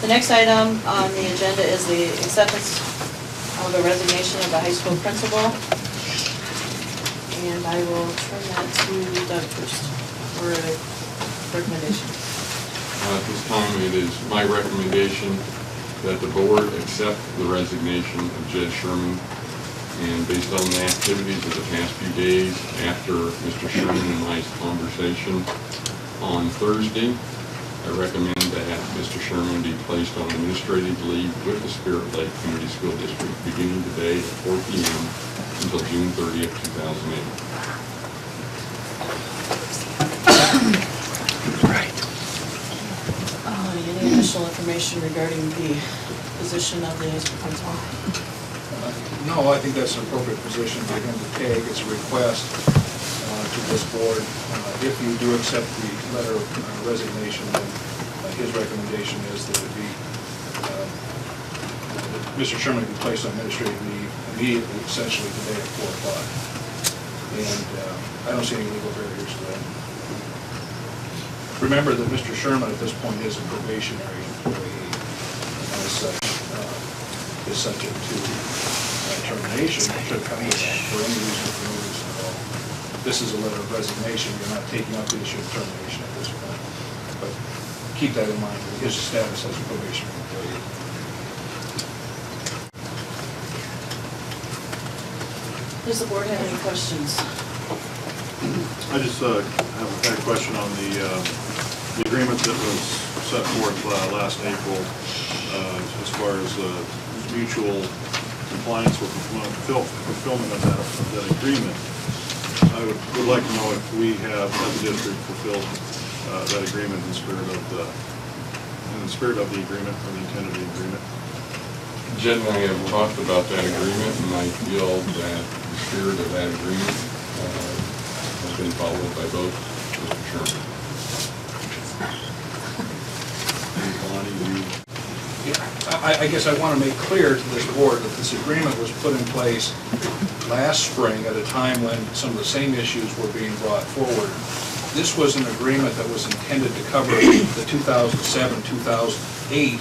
The next item on the agenda is the acceptance of the resignation of the high school principal. And I will turn that to Doug first for a recommendation. At this time, it is my recommendation that the board accept the resignation of Jedd Sherman. And based on the activities of the past few days after Mr. Sherman and my conversation on Thursday, I recommend that Mr. Sherman be placed on administrative leave with the Spirit Lake Community School District beginning today at 4 p.m. until June 30th, 2008. Right. Any additional information regarding the position of the high school principal? No, I think that's an appropriate position for him to take. It's a request to this board. If you do accept the letter of resignation, then his recommendation is that it be that Mr. Sherman be placed on administrative leave immediately, essentially today at 4 o'clock. And I don't see any legal barriers to that. Remember that Mr. Sherman at this point is a probationary employee, and as such is subject to termination should come in for any reason or for no reason at all. This is a letter of resignation. You're not taking up the issue of termination at this point. But keep that in mind, his status as a probationary employee. Does the board have any questions? I just had a question on the agreement that was set forth last April as far as mutual compliance with fulfillment of that agreement. I would like to know if we have, as a district, fulfilled that agreement in the spirit of the agreement or the intent of the agreement. Jedd and I have talked about that agreement, and I feel that the spirit of that agreement has been followed by both Mr. Sherman. I guess I want to make clear to this board that this agreement was put in place last spring at a time when some of the same issues were being brought forward. This was an agreement that was intended to cover the 2007-2008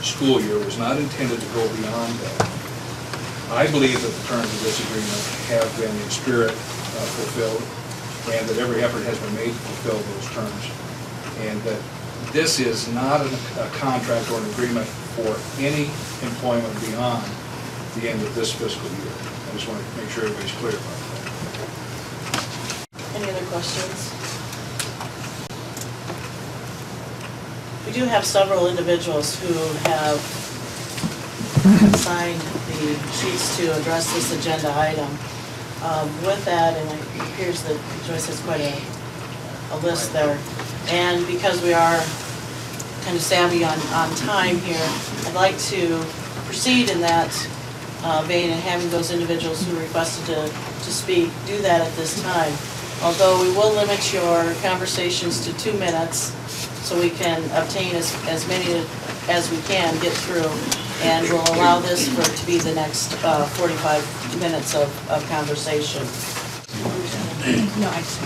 school year. It was not intended to go beyond that. I believe that the terms of this agreement have been in spirit fulfilled, and that every effort has been made to fulfill those terms, and that this is not a contract or an agreement for any employment beyond the end of this fiscal year. I just want to make sure everybody's clear about that. Any other questions? We do have several individuals who have signed the sheets to address this agenda item. With that, and it appears that Joyce has quite a list there, and because we are kind of savvy on time here, I'd like to proceed in that vein and having those individuals who requested to speak do that at this time. Although we will limit your conversations to 2 minutes so we can obtain as many as we can get through, and we'll allow this for it to be the next 45 minutes of conversation. No, I just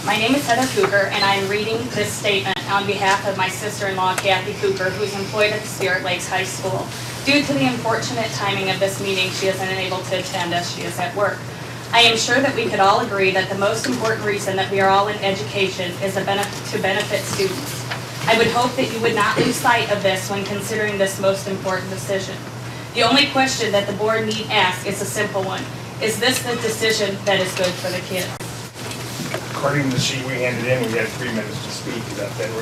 My name is Heather Cooper, and I'm reading this statement on behalf of my sister-in-law, Kathy Cooper, who's employed at the Spirit Lakes High School. Due to the unfortunate timing of this meeting, she isn't able to attend as she is at work. I am sure that we could all agree that the most important reason that we are all in education is to benefit students. I would hope that you would not lose sight of this when considering this most important decision. The only question that the board need ask is a simple one. Is this the decision that is good for the kids? According to the sheet we handed in, we had 3 minutes to speak. Has that been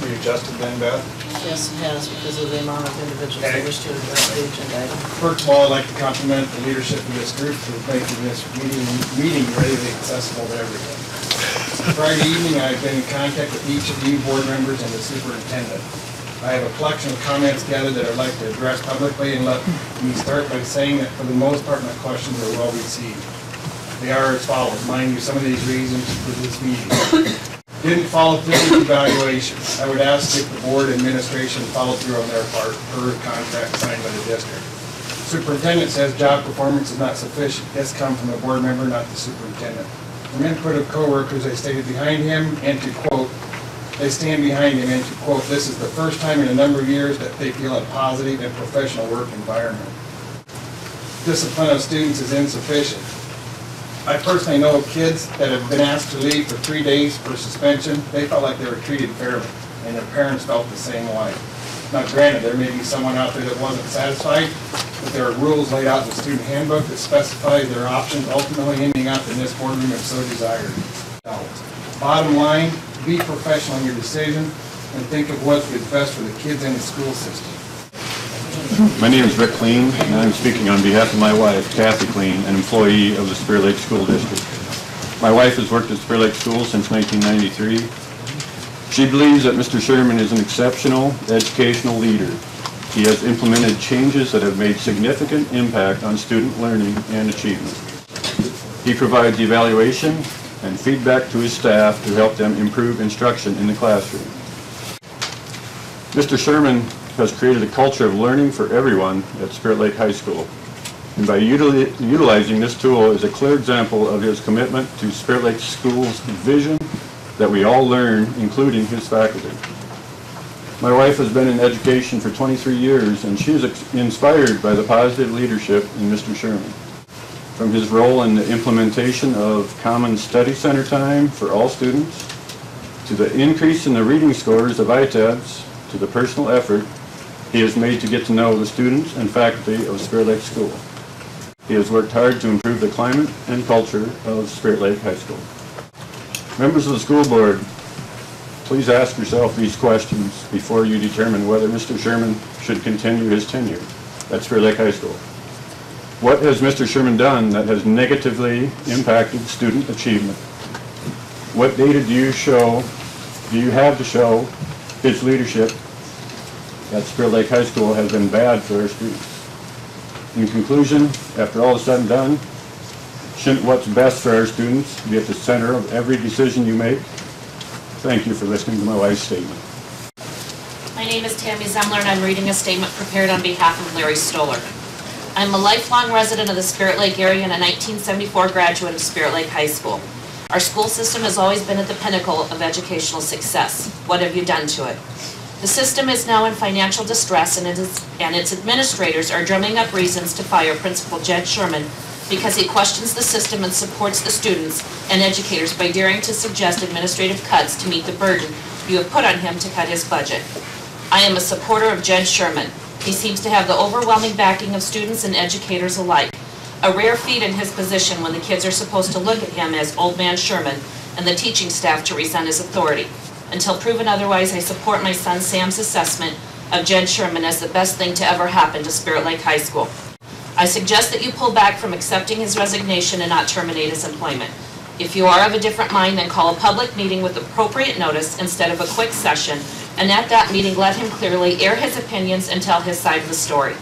readjusted then, Beth? Yes, it has, because of the amount of individuals that wish to address the agenda item. First of all, I'd like to compliment the leadership of this group for making this meeting readily accessible to everyone. Friday evening, I've been in contact with each of you board members and the superintendent. I have a collection of comments gathered that I'd like to address publicly, and let me start by saying that for the most part, my questions are well received. They are as follows. Mind you, some of these reasons for this meeting. Didn't follow through with evaluation. I would ask if the board administration followed through on their part per contract signed by the district. Superintendent says job performance is not sufficient. This comes from a board member, not the superintendent. From input of co-workers, I stated behind him, and to quote, They stand behind him and, quote, "This is the first time in a number of years that they feel a positive and professional work environment. Discipline of students is insufficient. I personally know kids that have been asked to leave for 3 days for suspension. They felt like they were treated fairly, and their parents felt the same way. Now granted, there may be someone out there that wasn't satisfied, but there are rules laid out in the student handbook that specify their options, ultimately ending up in this boardroom if so desired. Bottom line, be professional in your decision and think of what is best for the kids in the school system." My name is Rick Clean, and I'm speaking on behalf of my wife, Kathy Clean, an employee of the Spirit Lake School District. My wife has worked at Spirit Lake School since 1993. She believes that Mr. Sherman is an exceptional educational leader. He has implemented changes that have made significant impact on student learning and achievement. He provides evaluation and feedback to his staff to help them improve instruction in the classroom. Mr. Sherman has created a culture of learning for everyone at Spirit Lake High School. And by utilizing this tool is a clear example of his commitment to Spirit Lake School's vision that we all learn, including his faculty. My wife has been in education for 23 years, and she is inspired by the positive leadership in Mr. Sherman. From his role in the implementation of common study center time for all students, to the increase in the reading scores of ITEBs, to the personal effort he has made to get to know the students and faculty of Spirit Lake School. He has worked hard to improve the climate and culture of Spirit Lake High School. Members of the school board, please ask yourself these questions before you determine whether Mr. Sherman should continue his tenure at Spirit Lake High School. What has Mr. Sherman done that has negatively impacted student achievement? What data do you have to show his leadership at Spirit Lake High School has been bad for our students? In conclusion, after all is said and done, shouldn't what's best for our students be at the center of every decision you make? Thank you for listening to my wife's statement. My name is Tammy Zemler, and I'm reading a statement prepared on behalf of Larry Stoller. I'm a lifelong resident of the Spirit Lake area and a 1974 graduate of Spirit Lake High School. Our school system has always been at the pinnacle of educational success. What have you done to it? The system is now in financial distress, and its administrators are drumming up reasons to fire Principal Jedd Sherman because he questions the system and supports the students and educators by daring to suggest administrative cuts to meet the burden you have put on him to cut his budget. I am a supporter of Jedd Sherman. He seems to have the overwhelming backing of students and educators alike. A rare feat in his position when the kids are supposed to look at him as Old Man Sherman and the teaching staff to resent his authority. Until proven otherwise, I support my son Sam's assessment of Jedd Sherman as the best thing to ever happen to Spirit Lake High School. I suggest that you pull back from accepting his resignation and not terminate his employment. If you are of a different mind, then call a public meeting with appropriate notice instead of a quick session, and at that meeting let him clearly air his opinions and tell his side of the story.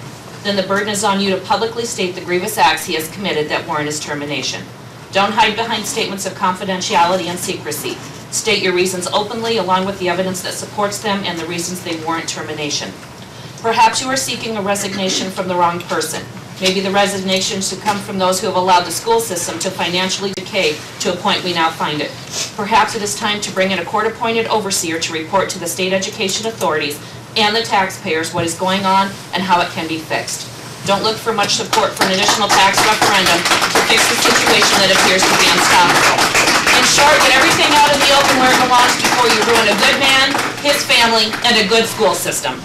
Then the burden is on you to publicly state the grievous acts he has committed that warrant his termination. Don't hide behind statements of confidentiality and secrecy. State your reasons openly, along with the evidence that supports them and the reasons they warrant termination. Perhaps you are seeking a resignation from the wrong person. Maybe the resignation should come from those who have allowed the school system to financially decay to a point we now find it. Perhaps it is time to bring in a court-appointed overseer to report to the state education authorities and the taxpayers what is going on and how it can be fixed. Don't look for much support for an additional tax referendum to fix the situation that appears to be unstoppable. In short, get everything out in the open where it belongs before you ruin a good man, his family, and a good school system.